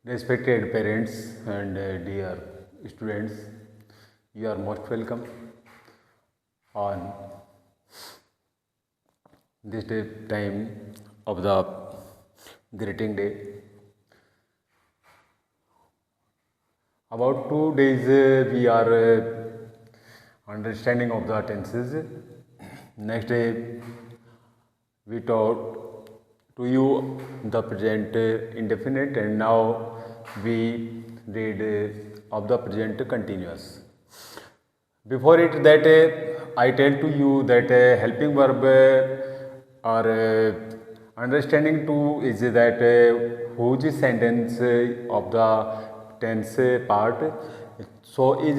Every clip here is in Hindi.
Respected parents and dear students, you are most welcome on this time of the greeting day. About 2 days we are understanding of the tenses. Next day we taught to you the present indefinite, and now we read of the present continuous. Before it that I tell to you that helping verb or understanding to is that whose sentence of the tense part. So is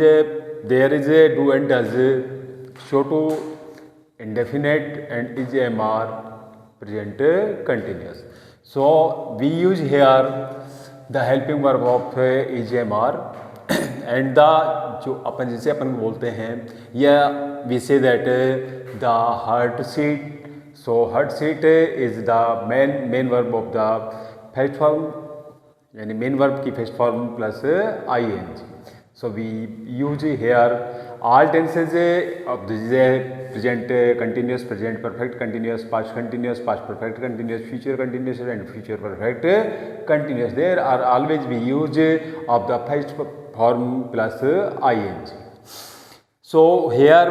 there is a do and does show to indefinite and is MR present continuous. So we use here the helping verb of is MR and the जो अपन जिसे अपन बोलते हैं या we say that the hard seat. So hard seat is the main verb of the first form, यानी मेन वर्ब की first form plus ing. So we use here all tenses of this present continuous, present perfect continuous, past perfect continuous, future continuous and future perfect continuous. There are always we use of the first form plus ing. So here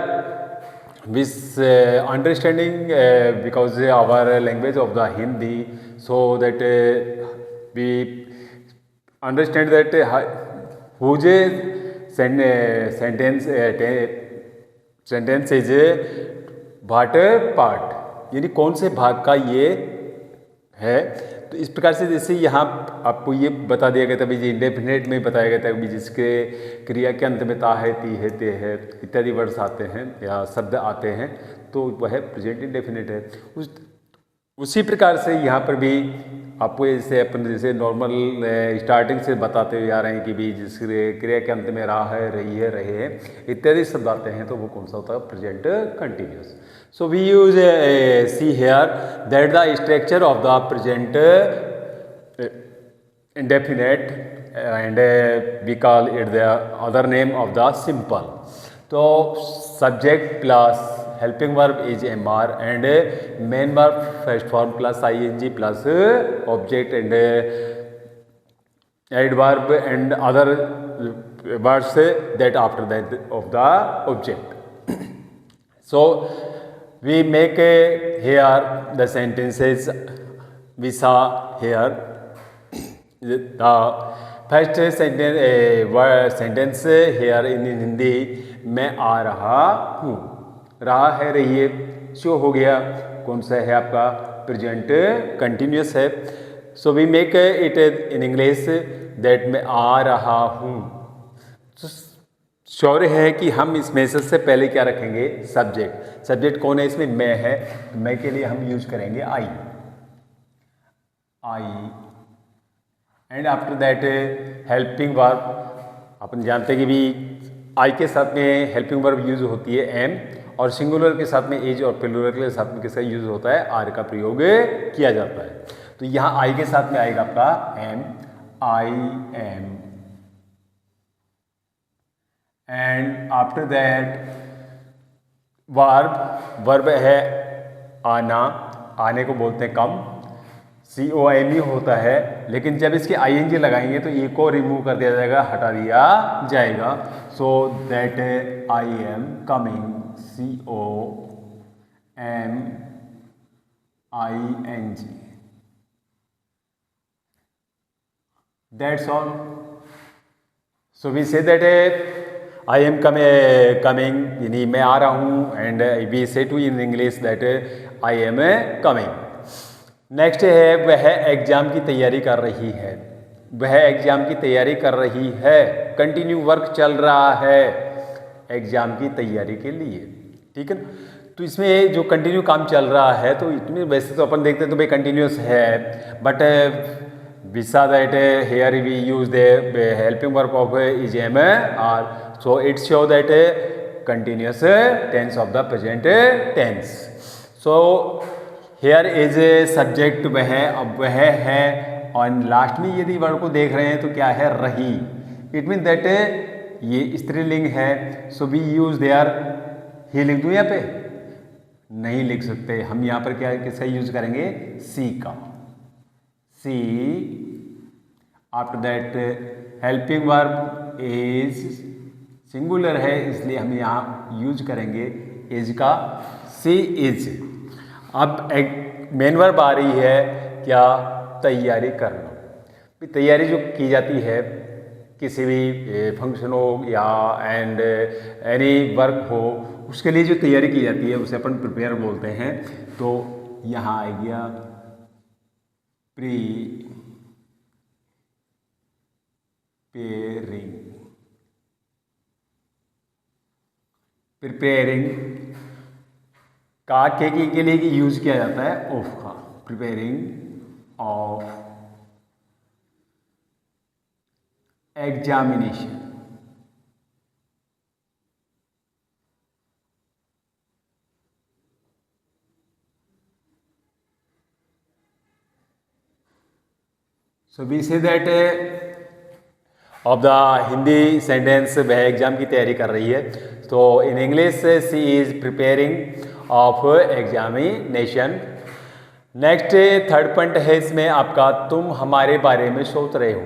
with understanding because our language of the Hindi, so that we understand that whose sentence is what part, यानी कौन से भाग का ये है. तो इस प्रकार से जैसे यहाँ आपको ये बता दिया गया था भाई, इंडेफिनेट में बताया गया था कि जिसके क्रिया के अंत में ता है, ती है, ते है इत्यादि वर्ड्स आते हैं या शब्द आते हैं, तो वह प्रेजेंट इंडेफिनेट है. उसी प्रकार से यहाँ पर भी आपको जैसे अपन जैसे नॉर्मल स्टार्टिंग से बताते हुए आ रहे हैं कि भी जिस क्रिया के अंत में रहा है, रही है, रहे हैं इत्यादि शब्द आते हैं, तो वो कौन सा होता है? Present continuous. So we use see here that the structure of the present indefinite and we call it the other name of the simple. तो subject plus helping verb is MR and main verb first form plus ing plus object and adverb and other words that after that of the object. So we make here the sentences we saw here. The first sentence here in Hindi, मैं आ रहा हूँ. रहा है, रही है, शो हो गया, कौन सा है आपका? प्रेजेंट कंटिन्यूस है. So we make it in English that मैं आ रहा हूँ. तो श्योर है कि हम इसमें सबसे पहले क्या रखेंगे? सब्जेक्ट. सब्जेक्ट कौन है इसमें? मैं है. मैं के लिए हम यूज करेंगे I and after that helping verb. अपन जानते हैं कि भी आई के साथ में हेल्पिंग वर्ब यूज होती है एम, और सिंगुलर के साथ में एज, और प्लूरल के साथ में किसका यूज होता है? आर का प्रयोग किया जाता है. तो यहाँ आई के साथ में आएगा आपका am, I am, and after that verb है आना. आने को बोलते हैं कम, COME होता है, लेकिन जब इसके ING लगाएंगे तो ई को रिमूव कर दिया जाएगा, हटा दिया जाएगा. So that I am coming, COMING. That's all. So we say that I am coming, यानी मैं आ रहा हूँ, and we say to in English that I am coming. Next है वह एग्जाम की तैयारी कर रही है. वह एग्जाम की तैयारी कर रही है. कंटिन्यू वर्क चल रहा है एग्जाम की तैयारी के लिए. ठीक है. तो इसमें जो कंटिन्यू काम चल रहा है, तो इसमें वैसे तो अपन देखते हैं तो भाई कंटिन्यूस है, but we saw that here we use the helping verb of is am are. So it show that continuous tense of the present tense. So here is a subject, वह, अब वह है और लास्ट में यदि वर्ड को देख रहे हैं तो क्या है, रही। इट मीन दैट ये स्त्रीलिंग है, सो वी यूज देयर। ही लिख दूँ यहाँ पे, नहीं लिख सकते, हम यहाँ पर क्या किसका यूज करेंगे, सी का। See after that helping verb is singular है, इसलिए हम यहाँ यूज करेंगे इज का, सी इज। अब एक मेन वर्ब आ रही है क्या, तैयारी करना। तैयारी जो की जाती है किसी भी फंक्शन हो या एंड एनी वर्क हो, उसके लिए जो तैयारी की जाती है उसे अपन प्रिपेयर बोलते हैं। तो यहाँ आ गया प्रिपेयरिंग का के लिए यूज किया जाता है ऑफ का, preparing of examination. So we say that of the Hindi sentence वह एग्जाम की तैयारी कर रही है। तो in English she is preparing of examination. Next third point है इसमें आपका, तुम हमारे बारे में सोच रहे हो।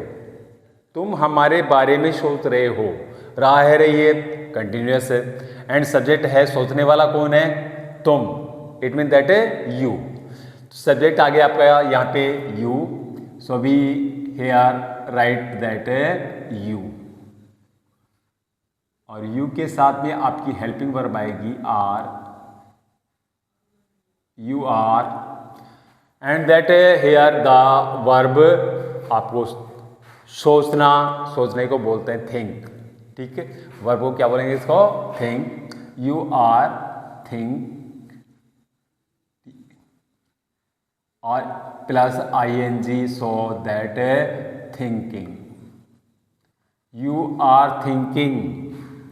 तुम हमारे बारे में सोच रहे हो, रहा है रही है कंटिन्यूअस है, एंड सब्जेक्ट है, सोचने वाला कौन है, तुम। It mean that you. Subject आ गया आपका यहाँ पे you, so we here write that you. और यू के साथ में आपकी हेल्पिंग वर्ब आएगी are, you are, and that here the verb आपको सोचना, सोचने को बोलते हैं थिंक। ठीक है, वर्ब को क्या बोलेंगे इसको, थिंक। यू आर थिंक और plus ING, so that thinking. You are thinking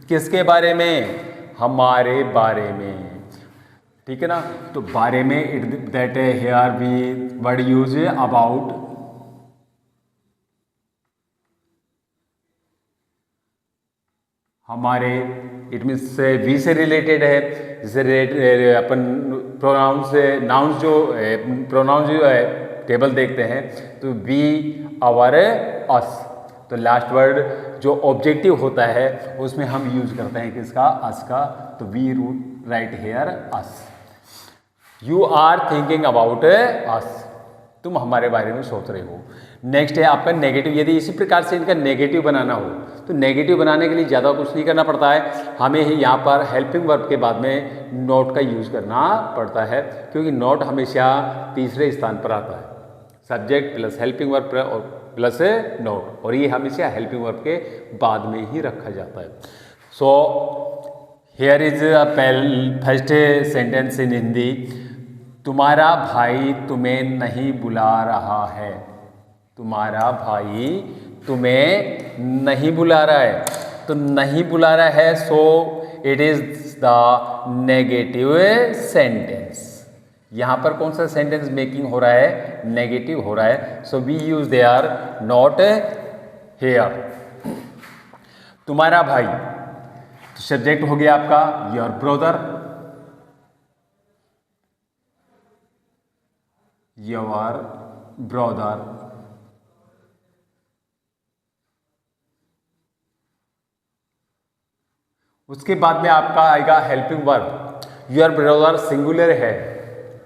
किसके बारे में, हमारे बारे में। ठीक है ना, तो बारे में it that here we word use about. हमारे it means we say related है, जैसे अपन प्रोनाउंस नाउंस जो प्रोनाउंस जो है टेबल देखते हैं तो वी, आवर, अस। तो लास्ट वर्ड जो ऑब्जेक्टिव होता है उसमें हम यूज करते हैं किसका, अस का। तो we wrote right here us. You are thinking about us, तुम हमारे बारे में सोच रहे हो। नेक्स्ट है आपका नेगेटिव। यदि इसी प्रकार से इनका नेगेटिव बनाना हो तो नेगेटिव बनाने के लिए ज़्यादा कुछ नहीं करना पड़ता है, हमें ही यहाँ पर हेल्पिंग वर्ब के बाद में नॉट का यूज़ करना पड़ता है, क्योंकि नॉट हमेशा तीसरे स्थान पर आता है। Subject plus helping verb plus not, और ये हमेशा हेल्पिंग वर्ब के बाद में ही रखा जाता है। So here is first sentence in Hindi. तुम्हारा भाई तुम्हें नहीं बुला रहा है। तुम्हारा भाई तुम्हें नहीं बुला रहा है, तो नहीं बुला रहा है, so it is the negative sentence. यहां पर कौन सा सेंटेंस मेकिंग हो रहा है, नेगेटिव हो रहा है, so we use there not here. तुम्हारा भाई, तो सब्जेक्ट हो गया आपका योर ब्रदर, योर ब्रदर। उसके बाद में आपका आएगा helping verb. Your brother singular है,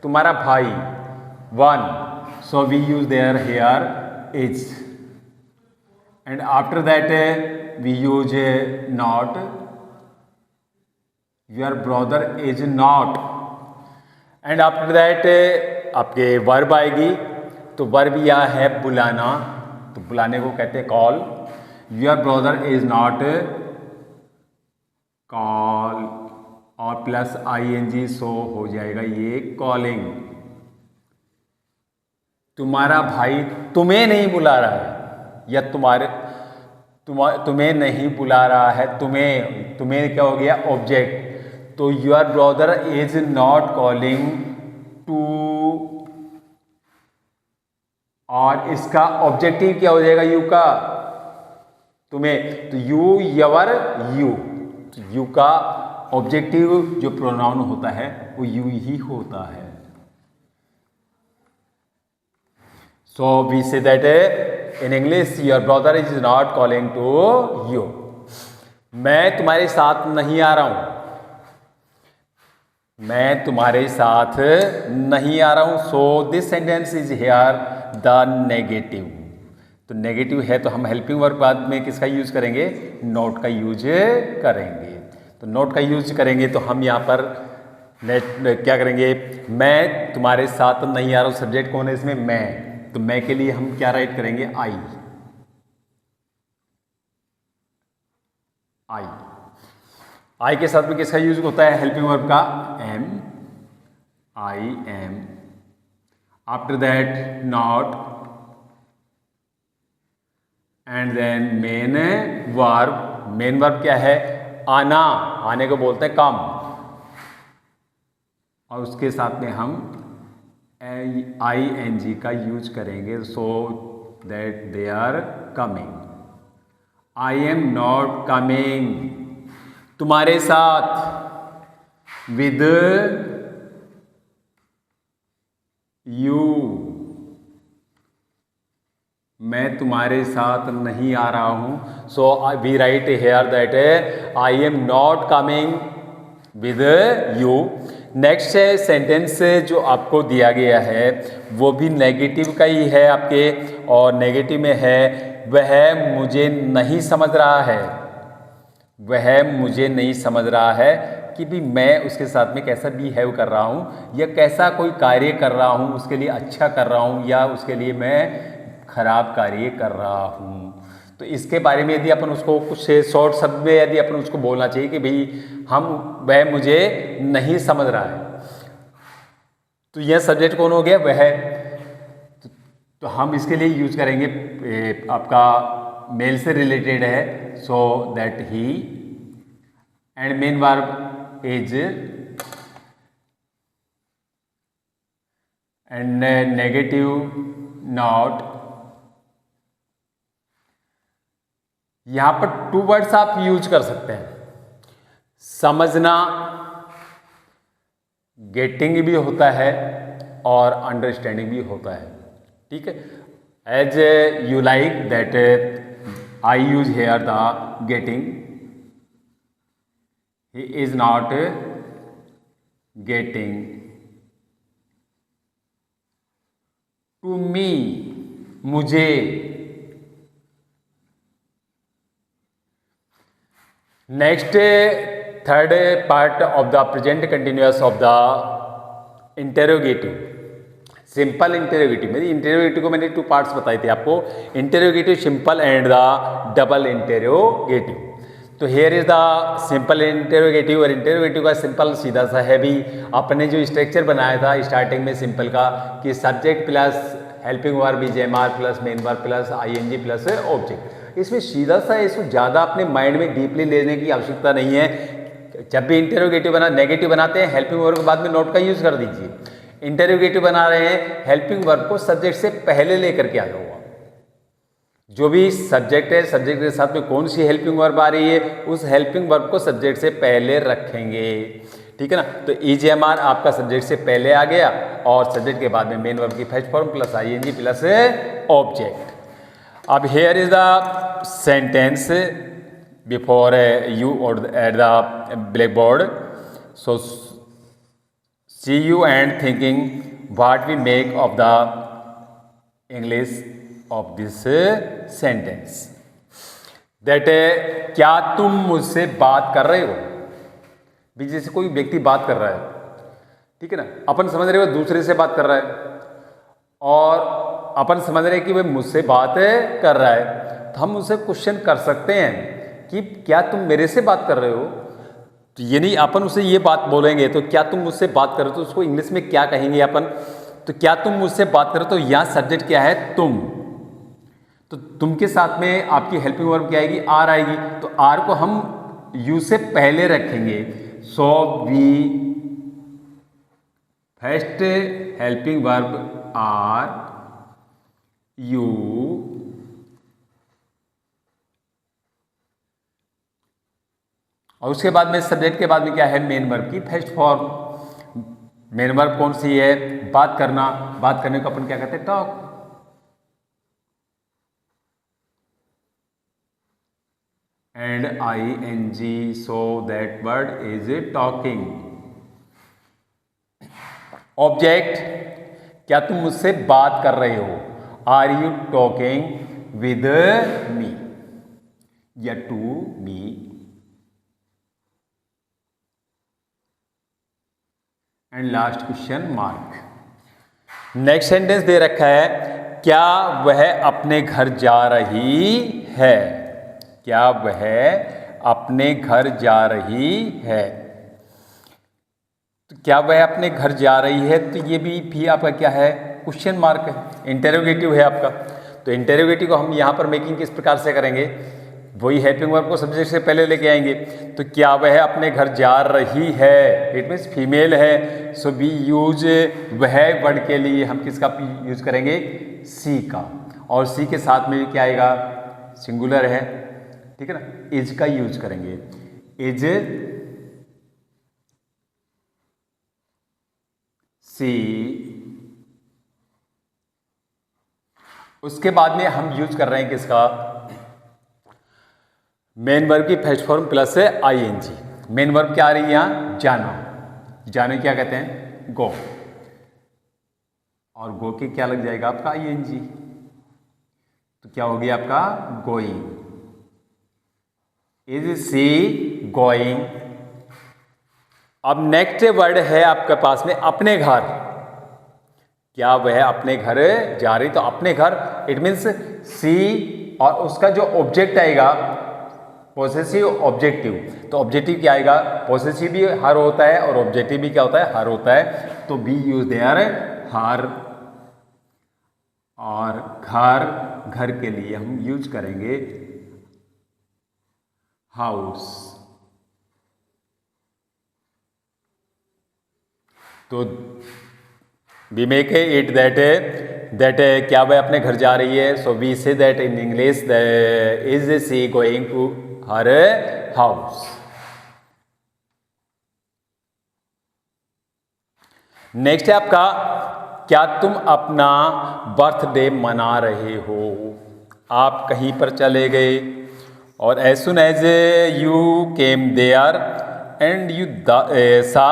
तुम्हारा भाई one, so we use there here is, and after that we use not. Your brother is not, and after that आपके वर्ब आएगी। तो वर्ब यह है बुलाना, तो बुलाने को कहते हैं call. Your brother is not call, और प्लस ING, सो हो जाएगा ये कॉलिंग। तुम्हारा भाई तुम्हें नहीं बुला रहा है, या तुम्हें नहीं बुला रहा है, तुम्हें क्या हो गया, ऑब्जेक्ट। तो your brother is not calling to और इसका ऑब्जेक्टिव क्या हो जाएगा यू का, तुम्हें, तो यू, यवर, यू, तो यू का ऑब्जेक्टिव जो प्रोनाउन होता है वो यू ही होता है। So we say that in English your brother is not calling to you, मैं तुम्हारे साथ नहीं आ रहा हूं, मैं तुम्हारे साथ नहीं आ रहा हूं। So this sentence is here the negative, तो नेगेटिव है तो हम हेल्पिंग वर्ब बाद में किसका यूज करेंगे, नॉट का यूज करेंगे। तो नॉट का यूज करेंगे तो हम यहाँ पर क्या करेंगे, मैं तुम्हारे साथ नहीं आ रहा हूँ, सब्जेक्ट कौन है इसमें, मैं, तो मैं के लिए हम क्या राइट करेंगे, आई, आई, आई के साथ में किसका यूज होता है हेल्पिंग वर्ब का, am, I am, after that not, and then main verb, main verb क्या है, आना, आने को बोलते हैं कम, और उसके साथ में हम आई एन जी का यूज करेंगे, so that they are coming. I am not coming तुम्हारे साथ, विद यू, मैं तुम्हारे साथ नहीं आ रहा हूं। So we write here that I am not coming with you. Next sentence जो आपको दिया गया है वो भी नेगेटिव का ही है आपके, और नेगेटिव में है वह मुझे नहीं समझ रहा है, वह मुझे नहीं समझ रहा है कि भी मैं उसके साथ में कैसा बिहेव कर रहा हूँ या कैसा कोई कार्य कर रहा हूँ, उसके लिए अच्छा कर रहा हूँ या उसके लिए मैं खराब कार्य कर रहा हूँ। तो इसके बारे में यदि अपन उसको कुछ शॉर्ट शब्द में यदि अपन उसको बोलना चाहिए कि भाई वह मुझे नहीं समझ रहा है, तो यह सब्जेक्ट कौन हो गया, वह। तो हम इसके लिए यूज करेंगे आपका मेल से रिलेटेड है, so that he, and main verb is, and negative not. यहां पर टू वर्ड्स आप यूज कर सकते हैं, समझना, गेटिंग भी होता है और अंडरस्टैंडिंग भी होता है, ठीक है। As you like that I use here the getting, he is not getting, to me, मुझे, next third part of the present continuous of the interrogative, simple interrogative. मेरी इंटेरोगेटिव को मैंने टू पार्ट्स बताए थे आपको, interrogative simple and the double interrogative. तो here is the simple interrogative, और इंटेरोगेटिव का सिंपल सीधा सा है भी, अपने जो स्ट्रक्चर बनाया था स्टार्टिंग में सिंपल का कि subject plus helping verb is am are plus main verb plus I N G plus object. इसमें सीधा सा इसको ज़्यादा अपने माइंड में डीपली लेने की आवश्यकता नहीं है। जब भी इंटेरोगेटिव नेगेटिव बनाते हैं हेल्पिंग वर्ब के बाद में नोट का यूज कर दीजिए, इंटेरोगेटिव बना रहे हैं हेल्पिंग वर्ब को सब्जेक्ट से पहले लेकर के आ जाओ। जो भी सब्जेक्ट है, सब्जेक्ट के साथ में कौन सी हेल्पिंग वर्ब आ रही है उस हेल्पिंग वर्ब को सब्जेक्ट से पहले रखेंगे, ठीक है ना। तो ईजीएमआर आपका सब्जेक्ट से पहले आ गया और सब्जेक्ट के बाद में मेन वर्ब की first form plus ING plus object. अब here is the sentence before you और at the blackboard, so see you and thinking what we make of the English of this sentence. That क्या तुम मुझसे बात कर रहे हो, भी जैसे कोई व्यक्ति बात कर रहा है, ठीक है ना, अपन समझ रहे हो दूसरे से बात कर रहा है और अपन समझ रहे हैं कि वह मुझसे बात कर रहा है, तो हम उनसे क्वेश्चन कर सकते हैं कि क्या तुम मेरे से बात कर रहे हो। तो ये नहीं अपन उसे ये बात बोलेंगे तो क्या तुम मुझसे बात कर रहे हो, तो उसको इंग्लिश में क्या कहेंगे अपन, तो क्या तुम मुझसे बात कर रहे हो, तो यहाँ सब्जेक्ट क्या है, तुम। तो तुम के साथ में आपकी हेल्पिंग वर्ब क्या आएगी, आर आएगी, तो आर को हम यू से पहले रखेंगे। So we first helping verb are you और उसके बाद में सब्जेक्ट के बाद में क्या है, मेन वर्ब की फर्स्ट फॉर्म। मेन वर्ब कौन सी है, बात करना। बात करने को अपन क्या कहते हैं, talk. And ing, so that word is talking. Object, क्या तुम मुझसे बात कर रहे हो, are you talking with me या to me. And last question mark. Next sentence दे रखा है, क्या वह अपने घर जा रही है, क्या वह अपने घर जा रही है। तो क्या वह अपने घर जा रही है, तो ये भी आपका क्या है, क्वेश्चन मार्क है, इंटेरोगेटिव है आपका। तो इंटेरोगेटिव को हम यहाँ पर मेकिंग किस प्रकार से करेंगे, वही हेल्पिंग वर्ब को सब्जेक्ट से पहले लेके आएंगे। तो क्या वह अपने घर जा रही है, इट मीन्स फीमेल है, सो वी यूज वह वर्ड के लिए हम किसका यूज करेंगे, सी का। और सी के साथ में क्या आएगा, सिंगुलर है, ठीक है ना, इज का यूज करेंगे, इज सी। उसके बाद में हम यूज कर रहे हैं किसका, मेन वर्ब की first form plus ing। Main verb क्या आ रही है यहां, जाना। जाने क्या कहते हैं, गो। और गो के क्या लग जाएगा आपका, ing। तो क्या हो गया आपका, गोइंग। Is she going. अब नेक्स्ट वर्ड है आपके पास में अपने घर। क्या वह अपने घर जा रही, तो अपने घर इट मीन्स सी, और उसका जो ऑब्जेक्ट आएगा पॉसेसिव ऑब्जेक्टिव। तो ऑब्जेक्टिव क्या आएगा, पॉसेसिव भी हर होता है और ऑब्जेक्टिव भी क्या होता है, हर होता है। तो बी यूज देयर हर। और घर, घर के लिए हम यूज करेंगे हाउस। तो वी मेक इट दैट क्या वह अपने घर जा रही है, so we say that in English, is she going to her house. Next है आपका, क्या तुम अपना बर्थडे मना रहे हो। आप कहीं पर चले गए और as soon as you came there and you saw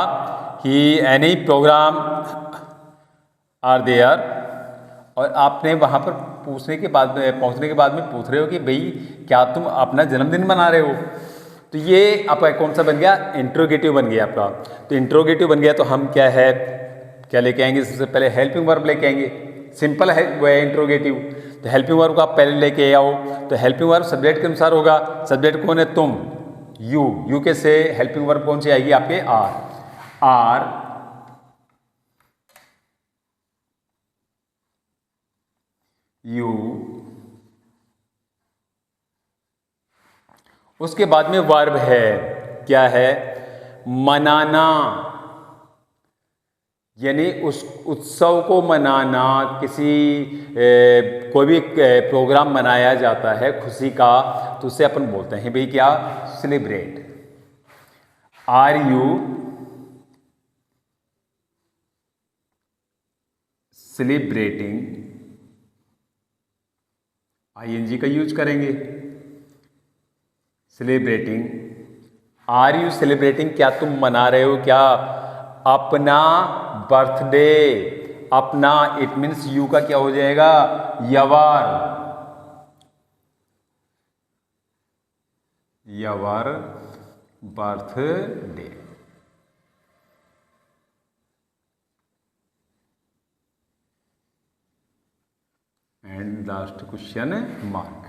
he any programme are there. और आपने वहाँ पर पहुँचने के बाद में पूछ रहे हो कि भाई क्या तुम अपना जन्मदिन मना रहे हो। तो ये आपका कौन सा बन गया, इंट्रोगेटिव बन गया आपका। तो इंट्रोगेटिव बन गया तो हम क्या है, क्या लेके आएंगे, सबसे पहले हेल्पिंग वर्ब लेके आएंगे। सिंपल है वो है इंट्रोगेटिव। तो हेल्पिंग वर्ब को आप पहले लेके आओ। तो हेल्पिंग वर्ब सब्जेक्ट के अनुसार होगा। सब्जेक्ट कौन है, तुम, यू के से हेल्पिंग वर्ब कौन सी आएगी आपके, आर। यू। उसके बाद में वर्ब है, क्या है, मनाना, यानी उस उत्सव को मनाना। किसी कोई भी प्रोग्राम मनाया जाता है खुशी का, तो उसे अपन बोलते हैं भाई क्या, celebrate. Are you celebrating, ing का यूज करेंगे, सेलिब्रेटिंग। आर यू सेलिब्रेटिंग, क्या तुम मना रहे हो क्या अपना बर्थडे। अपना इट मीन्स यू का क्या हो जाएगा, your, your birthday. And last question mark.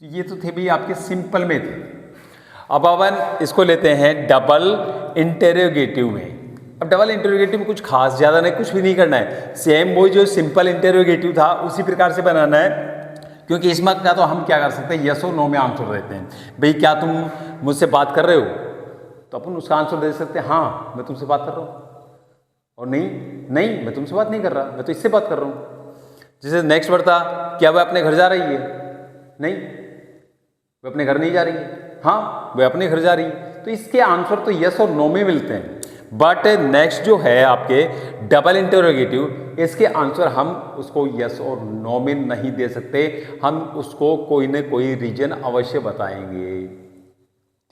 ये तो थे भी आपके सिंपल में थे। अब अपन इसको लेते हैं डबल इंटेरोगेटिव में। अब डबल इंटेरोगेटिव में कुछ खास ज़्यादा नहीं, कुछ भी नहीं करना है। सेम वो जो सिंपल इंटेरोगेटिव था उसी प्रकार से बनाना है, क्योंकि इसमें क्या तो हम क्या कर सकते हैं, यस और नो में आंसर देते हैं। भाई क्या तुम मुझसे बात कर रहे हो, तो अपन उसका आंसर दे सकते हैं हाँ मैं तुमसे बात कर रहा हूँ, और नहीं मैं तुमसे बात नहीं कर रहा, मैं तो इससे बात कर रहा हूँ। जैसे नेक्स्ट वर्ड था, क्या वह अपने घर जा रही है? नहीं, वह अपने घर नहीं जा रही है। हाँ, वह अपने घर जा रही है। तो इसके आंसर तो यस और नो में मिलते हैं। बट नेक्स्ट जो है आपके डबल इंटरोगेटिव, इसके आंसर हम उसको यस और नो में नहीं दे सकते, हम उसको कोई न कोई रीजन अवश्य बताएंगे।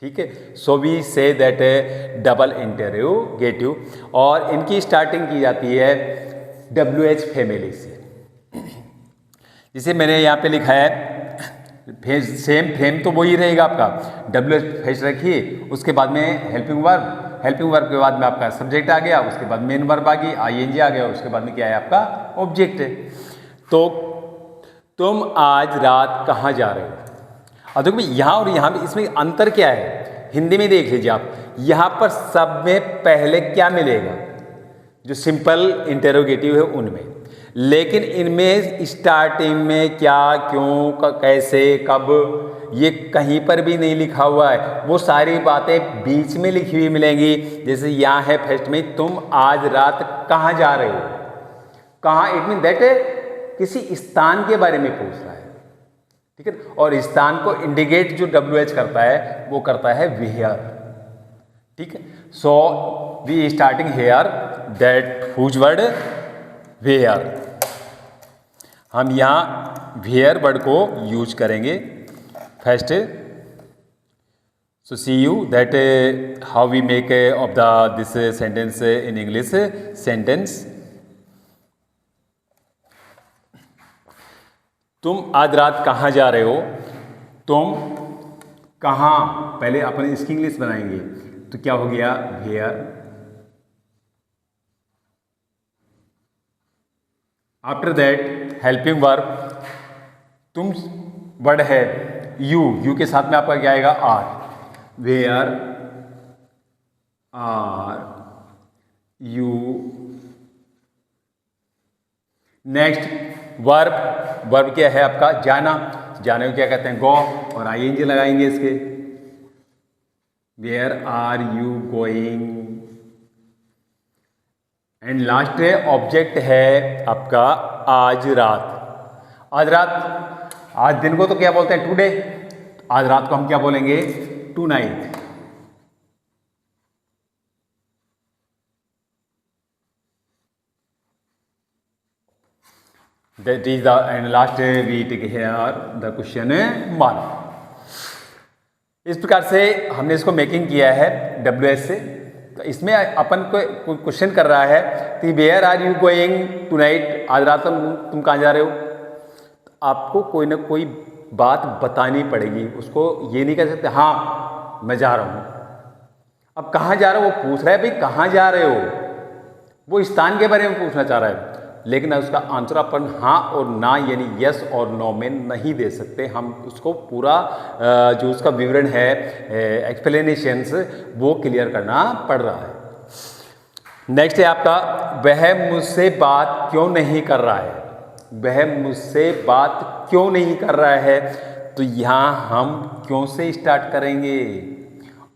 ठीक है, so we say that double interrogative, और इनकी स्टार्टिंग की जाती है WH फैमिली से। जिसे मैंने यहाँ पे लिखा है सेम फ्रेम तो वही रहेगा आपका, WH फेस रखिए, उसके बाद में हेल्पिंग वर्ब के बाद में आपका सब्जेक्ट आ गया, उसके बाद मेन वर्ब आ गई, ING आ गया, उसके बाद में क्या है आपका ऑब्जेक्ट है। तो तुम आज रात कहाँ जा रहे हो? अब देखो यहाँ और यहाँ भी इसमें अंतर क्या है, हिंदी में देख लीजिए आप, यहाँ पर सब में पहले क्या मिलेगा, जो सिंपल इंटेरोगेटिव है उनमें, लेकिन इनमें स्टार्टिंग में क्या, क्यों, कैसे, कब, ये कहीं पर भी नहीं लिखा हुआ है। वो सारी बातें बीच में लिखी हुई मिलेंगी। जैसे यहाँ है फर्स्ट में, तुम आज रात कहाँ जा रहे हो? कहाँ, इट मीन दैट किसी स्थान के बारे में पूछ रहा है। ठीक है, और स्थान को इंडिकेट जो WH करता है वो करता है वेयर। ठीक है, so we starting here that whose word where, हम यहाँ वेयर वर्ड को यूज करेंगे first. So see you that how we make of the this sentence in English sentence. तुम आज रात कहाँ जा रहे हो? तुम कहाँ, पहले अपन इसकी इंग्लिश बनाएंगे, तो क्या हो गया where. After that helping verb, तुम वर्ड है यू के साथ में आपका क्या आएगा are, where are you. Next verb क्या है आपका जाना, जाने को क्या कहते हैं गो, और ING लगाएंगे इसके, where are you going. And last object है आपका आज रात। आज रात, आज दिन को तो क्या बोलते हैं टुडे, आज रात को हम क्या बोलेंगे tonight. That is the end last we take here the question mark. इस प्रकार से हमने इसको मेकिंग किया है WH से। तो इसमें अपन को क्वेश्चन कर रहा है कि where are you going tonight, आज रात तुम कहाँ जा रहे हो। तो आपको कोई ना कोई बात बतानी पड़ेगी, उसको ये नहीं कह सकते हाँ मैं जा रहा हूँ। अब कहाँ जा रहे हो वो पूछ रहा है, भाई कहाँ जा रहे हो, वो स्थान के बारे में पूछना चाह रहा है, लेकिन उसका आंसर अपन हाँ और ना यानी यस और नो में नहीं दे सकते। हम उसको पूरा जो उसका विवरण है एक्सप्लेनेशंस वो क्लियर करना पड़ रहा है। नेक्स्ट है आपका वह मुझसे बात क्यों नहीं कर रहा है। वह मुझसे बात क्यों नहीं कर रहा है, तो यहाँ हम क्यों से स्टार्ट करेंगे,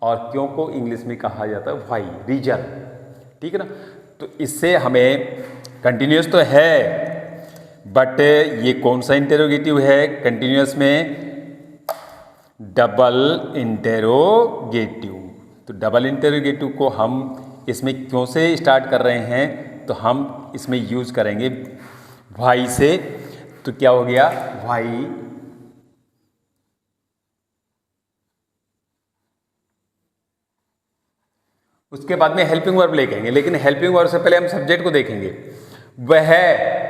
और क्यों को इंग्लिश में कहा जाता है व्हाई, रीजन। ठीक है ना, तो इससे हमें कंटिन्यूस तो है बट ये कौन सा इंटेरोगेटिव है कंटिन्यूस में, डबल इंटेरोगेटिव। तो डबल इंटेरोगेटिव को हम इसमें क्यों से स्टार्ट कर रहे हैं, तो हम इसमें यूज करेंगे व्हाई से। तो क्या हो गया व्हाई, उसके बाद में हेल्पिंग वर्ब लेके आएंगे, लेकिन हेल्पिंग वर्ब से पहले हम सब्जेक्ट को देखेंगे। वह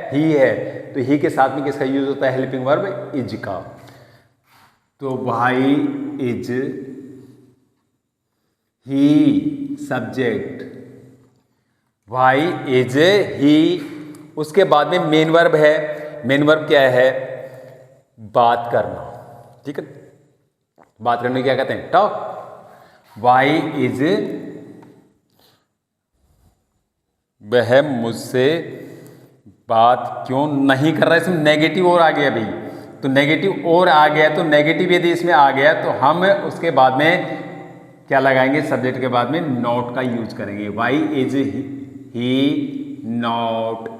ही है, तो ही के साथ में किसका यूज होता है हेल्पिंग वर्ब इज का। तो why is he subject, why is ही। उसके बाद में मेन वर्ब है, मेन वर्ब क्या है बात करना। ठीक है, बात करने क्या कहते हैं टॉक। व्हाई इज, वह मुझसे बात क्यों नहीं कर रहा है। इसमें नेगेटिव और आ गया भाई, तो नेगेटिव और आ गया, तो नेगेटिव यदि इसमें आ गया तो हम उसके बाद में क्या लगाएंगे, सब्जेक्ट के बाद में नॉट का यूज करेंगे। Why is he not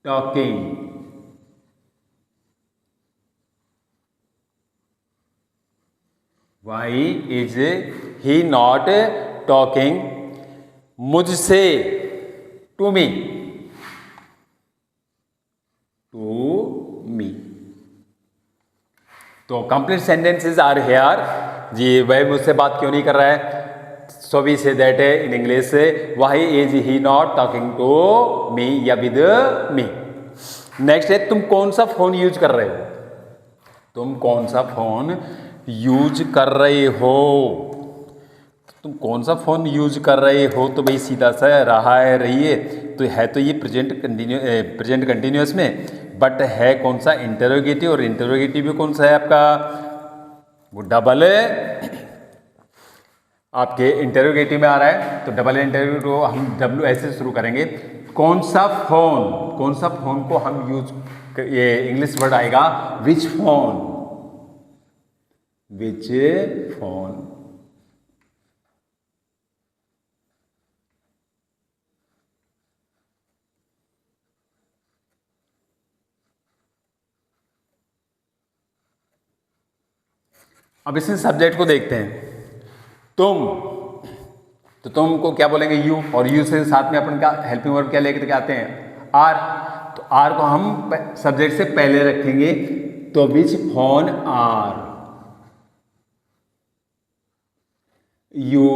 talking. Why is he not talking मुझसे? To me. तो कंप्लीट सेंटेंसेस आर हेयर जी, वह मुझसे बात क्यों नहीं कर रहा है? So we say that in English, why is he not talking to me या विद मी। नेक्स्ट है, तुम कौन सा फोन यूज कर रहे हो? तुम कौन सा फोन यूज कर रहे हो? तुम कौन सा फोन यूज कर रहे हो? तो भाई सीधा सा रहा है, रही है, तो ये प्रेजेंट कंटिन्यूअस में, बट है कौन सा? इंटरोगेटिव। और इंटरोगेटिव में कौन सा है आपका? वो डबल आपके इंटरोगेटिव में आ रहा है, तो डबल इंटरोगेटिव हम डब्ल्यू ऐसे शुरू करेंगे। कौन सा फोन को हम यूज, ये इंग्लिश वर्ड आएगा विच फोन। अब इसमें सब्जेक्ट को देखते हैं। तुम, तो तुम को क्या बोलेंगे? यू, और यू से साथ में अपन क्या हेल्पिंग वर्ब क्या लेकर के आते हैं? आर। तो आर को हम सब्जेक्ट से पहले रखेंगे, तो which phone are you,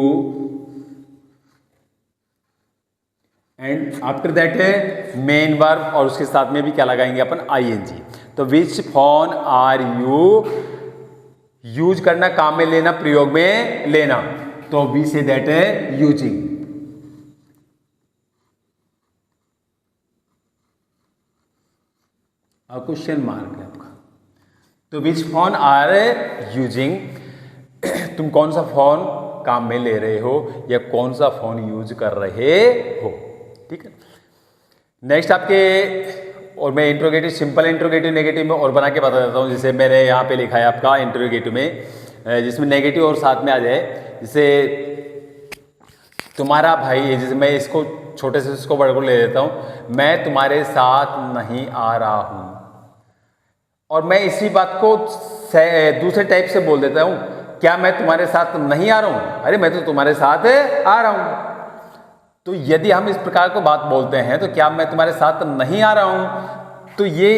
and after that है मेन वर्ब, और उसके साथ में भी क्या लगाएंगे अपन? आईएनजी। तो which phone are you, use करना, काम में लेना, प्रयोग में लेना, तो वी से दैट है यूजिंग। क्वेश्चन मार्क है आपका। तो विच फोन आर यूजिंग, तुम कौन सा फोन काम में ले रहे हो या कौन सा फोन यूज कर रहे हो, ठीक है। नेक्स्ट आपके, और मैं इंट्रोगेटिव, सिंपल इंट्रोगेटिव नेगेटिव में और बना के बता देता हूँ। जैसे मैंने यहाँ पे लिखा है आपका इंट्रोगेटिव में, जिसमें नेगेटिव और साथ में आ जाए, जैसे तुम्हारा भाई है, जैसे मैं इसको छोटे से इसको बड़े को ले लेता हूँ, मैं तुम्हारे साथ नहीं आ रहा हूँ, और मैं इसी बात को दूसरे टाइप से बोल देता हूँ, क्या मैं तुम्हारे साथ नहीं आ रहा हूँ? अरे मैं तो तुम्हारे साथ आ रहा हूँ। तो यदि हम इस प्रकार को बात बोलते हैं, तो क्या मैं तुम्हारे साथ नहीं आ रहा हूं, तो ये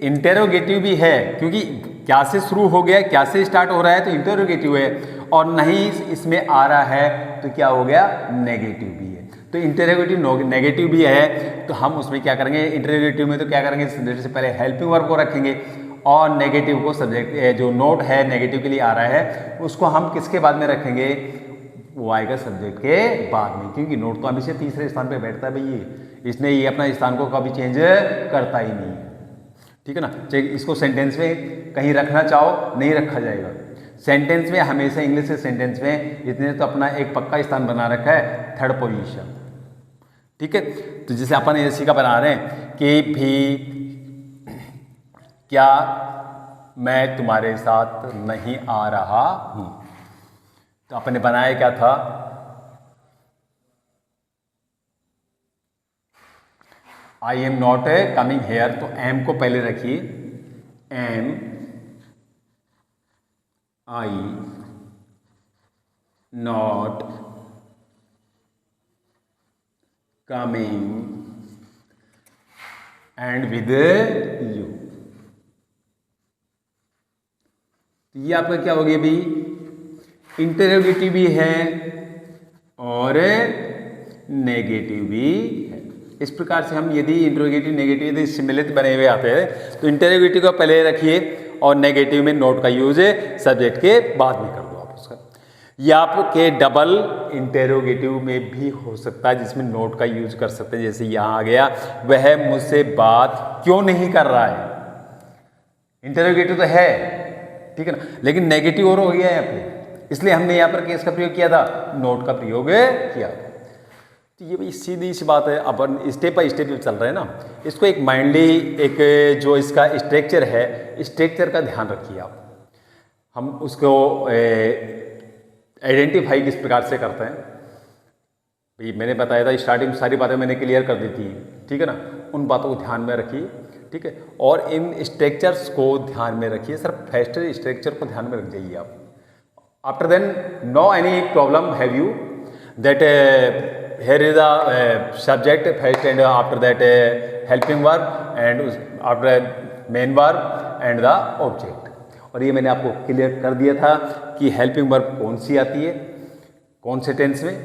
इंटेरोगेटिव भी है, क्योंकि क्या से शुरू हो गया, क्या से स्टार्ट हो रहा है, तो इंटेरोगेटिव है, और नहीं इसमें आ रहा है तो क्या हो गया? नेगेटिव भी है। तो इंटेरोगेटिव नेगेटिव भी है, तो हम उसमें क्या करेंगे? इंटेरोगेटिव में तो क्या करेंगे? सब्जेक्ट से पहले हेल्पिंग वर्ब को रखेंगे, और नेगेटिव को सब्जेक्ट, जो नोट है नेगेटिव के लिए आ रहा है, उसको हम किसके बाद में रखेंगे? वो आएगा सब्जेक्ट के बाद में, क्योंकि नोट तो हमेशा तीसरे स्थान पे बैठता है भैया, इसने ये अपना स्थान को कभी चेंज करता ही नहीं है, ठीक है ना। चाहे इसको सेंटेंस में कहीं रखना चाहो, नहीं रखा जाएगा। सेंटेंस में हमेशा, इंग्लिश के सेंटेंस में इसने तो अपना एक पक्का स्थान बना रखा है, थर्ड पोजीशन, ठीक है। तो जैसे अपन ऐसी का बना रहे हैं कि भी क्या मैं तुम्हारे साथ नहीं आ रहा हूं, तो आपने बनाया क्या था? I am not coming here, तो एम को पहले रखिए, am I not coming and with you. ये आपका क्या हो गया भाई? इंटरोगेटिव भी है और नेगेटिव भी है। इस प्रकार से हम यदि इंटरोगेटिव नेगेटिव यदि सम्मिलित बने हुए आते हैं, तो इंटरोगेटिव को पहले रखिए और नेगेटिव में नोट का यूज सब्जेक्ट के बाद में कर दो आप उसका। या आपके डबल इंटरोगेटिव में भी हो सकता है, जिसमें नोट का यूज कर सकते हैं। जैसे यहाँ आ गया, वह मुझसे बात क्यों नहीं कर रहा है। इंटरोगेटिव तो है, ठीक है ना, लेकिन नेगेटिव और हो गया है यहाँ पे, इसलिए हमने यहाँ पर किसका प्रयोग किया था? नोट का प्रयोग किया। तो ये भाई सीधी सी बात है, अपन स्टेप बाई स्टेप चल रहे हैं ना। इसको एक माइंडली, एक जो इसका स्ट्रक्चर है, स्ट्रक्चर का ध्यान रखिए आप। हम उसको आइडेंटिफाई किस प्रकार से करते हैं। भाई मैंने बताया था स्टार्टिंग में सारी बातें मैंने क्लियर कर दी थी, ठीक है ना, उन बातों को ध्यान में रखिए, ठीक है, और इन स्ट्रक्चर्स को ध्यान में रखिए, सिर्फ फर्स्ट स्ट्रक्चर को ध्यान में रख जाइए आप। After then no any problem have you that here is a subject first and after that helping verb and after main verb and the object। और ये मैंने आपको क्लियर कर दिया था कि हेल्पिंग वर्ब कौन सी आती है कौन से टेंस में,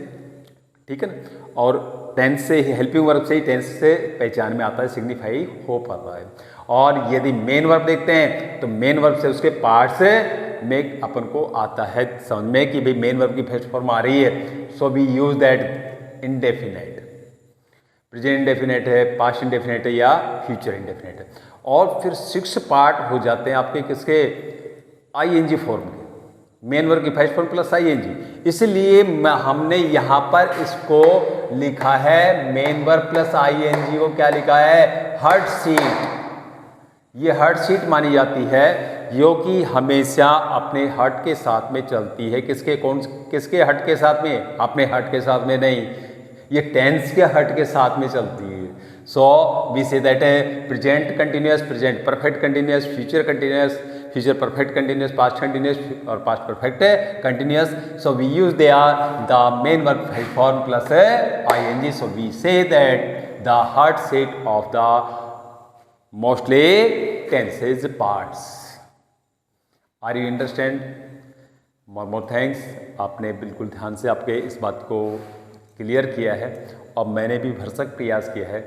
ठीक है ना, और टेंस से ही हेल्पिंग वर्ब से ही टेंस से पहचान में आता है, सिग्निफाई हो पाता है। और यदि मेन वर्ब देखते हैं तो मेन वर्ब से उसके पार्ट से में अपन को आता है समझ में कि भाई मेन वर्ब की फर्स्ट फॉर्म आ रही है, so we use that indefinite, present indefinite है, पास्ट इंडेफिनेट है या फ्यूचर इंडेफिनेट है। और फिर 6 पार्ट हो जाते हैं आपके किसके, आईएनजी फॉर्म के, मेन वर्ब की फर्स्ट फॉर्म प्लस आईएनजी। इसलिए हमने यहाँ पर इसको लिखा है मेन वर्ब प्लस आईएनजी को क्या लिखा है, हर्ट सीट। ये हर्ट सीट मानी जाती है जो कि हमेशा अपने हर्ट के साथ में चलती है। किसके हर्ट के साथ में, अपने हर्ट के साथ में नहीं, ये टेंस के हर्ट के साथ में चलती है। सो वी से दैट है present continuous, present perfect continuous, future continuous, future perfect continuous, past continuous और past perfect continuous. So we use they are the main verb form plus ING. So we say that the hurt set of the mostly tenses parts. Are you understand? More thanks, आपने बिल्कुल ध्यान से आपके इस बात को क्लियर किया है और मैंने भी भरसक प्रयास किया है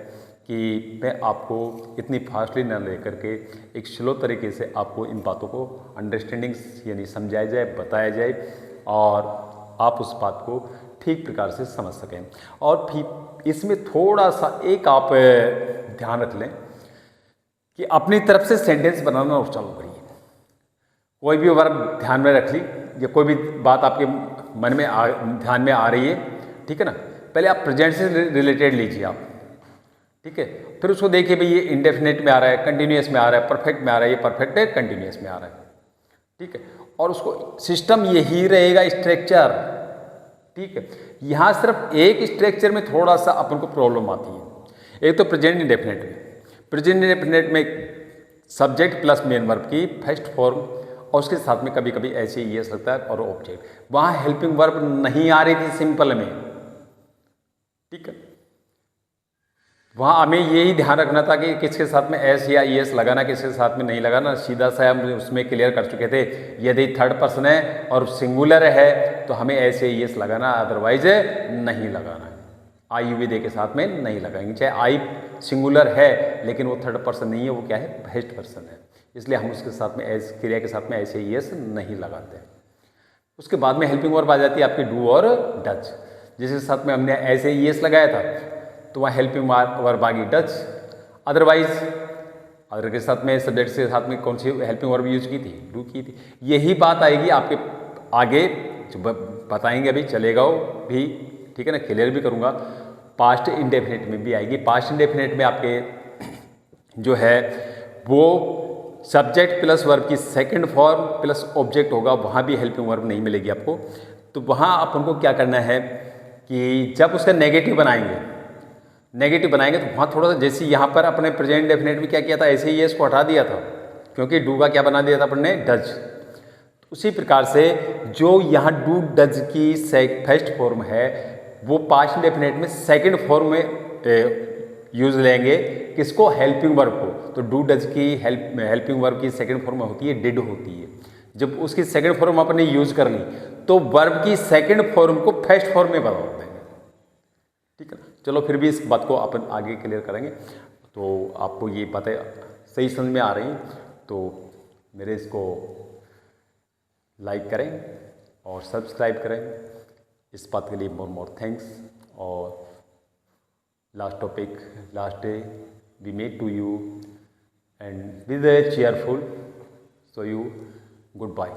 कि मैं आपको इतनी फास्टली न लेकर के एक स्लो तरीके से आपको इन बातों को अंडरस्टैंडिंग्स यानी समझाया जाए, बताया जाए और आप उस बात को ठीक प्रकार से समझ सकें। और फिर इसमें थोड़ा सा एक आप ध्यान रख लें कि अपनी तरफ से सेंटेंस बनाना और चालू करिए। कोई भी वर्ब ध्यान में रख ली या कोई भी बात आपके मन में ध्यान में आ रही है, ठीक है ना, पहले आप प्रेजेंट से रिलेटेड लीजिए आप, ठीक है, फिर उसको देखिए भाई ये इंडेफिनेट में आ रहा है, कंटिन्यूअस में आ रहा है, परफेक्ट में आ रहा है, ये परफेक्ट है, कंटिन्यूअस में आ रहा है, ठीक है, और उसको सिस्टम यही रहेगा स्ट्रक्चर, ठीक है। यहाँ सिर्फ एक स्ट्रक्चर में थोड़ा सा अपन को प्रॉब्लम आती है। एक तो प्रेजेंट इंडेफिनेट में, प्रेजेंट इंडेफिनेट में सब्जेक्ट प्लस मेन वर्ब की फर्स्ट फॉर्म और उसके साथ में कभी कभी ऐसे ही लगता है और ऑब्जेक्ट, वहाँ हेल्पिंग वर्ब नहीं आ रही थी सिंपल में, ठीक है। वहाँ हमें यही ध्यान रखना था कि किसके साथ में एस या ईएस लगाना, किसके साथ में नहीं लगाना, सीधा सा हम उसमें क्लियर कर चुके थे। यदि थर्ड पर्सन है और सिंगुलर है तो हमें एस या ईएस लगाना, अदरवाइज नहीं लगाना है। आई यू दे के साथ में नहीं लगाएंगे, चाहे आई सिंगुलर है लेकिन वो थर्ड पर्सन नहीं है, वो क्या है, फर्स्ट पर्सन है, इसलिए हम उसके साथ में एस क्रिया के साथ में ऐसे ईएस नहीं लगाते। उसके बाद में हेल्पिंग वर्ब आ जाती है आपकी डू और डच, जिसके साथ में हमने ऐसे ईएस लगाया था तो वहाँ हेल्पिंग वर्ब आ गई डच। अदरवाइज अदर के साथ में सब्जेक्ट के साथ में कौन सी हेल्पिंग वर्ब यूज की थी, डू की थी। यही बात आएगी आपके आगे जो बताएंगे, अभी चलेगा वो भी, ठीक है ना, क्लियर भी करूँगा। पास्ट इंडेफिनेट में भी आएगी। पास्ट इंडेफिनेट में आपके जो है वो सब्जेक्ट प्लस वर्ब की सेकंड फॉर्म प्लस ऑब्जेक्ट होगा, वहाँ भी हेल्पिंग वर्ब नहीं मिलेगी आपको। तो वहाँ अपन को क्या करना है कि जब उसका नेगेटिव बनाएंगे तो वहाँ थोड़ा सा, जैसे यहाँ पर अपने प्रेजेंट डेफिनेट में क्या किया था, ऐसे ही ये इसको हटा दिया था क्योंकि डू का क्या बना दिया था अपन ने, डज। उसी प्रकार से जो यहाँ डू डज की फर्स्ट फॉर्म है वो पास्ट डेफिनेट में सेकंड फॉर्म में यूज लेंगे, किसको, हेल्पिंग वर्ब को। तो डू डज की हेल्पिंग वर्ब की सेकंड फॉर्म होती है डिड होती है। जब उसकी सेकंड फॉर्म अपन ने यूज कर ली तो वर्ब की सेकंड फॉर्म को फर्स्ट फॉर्म में बदल देंगे, ठीक है। चलो फिर भी इस बात को अपन आगे क्लियर करेंगे। तो आपको ये बातें सही समझ में आ रही हैं तो मेरे इसको लाइक करें और सब्सक्राइब करें, इस बात के लिए मोर थैंक्स। और last topic, last day we made to you and with a cheerful, so you goodbye.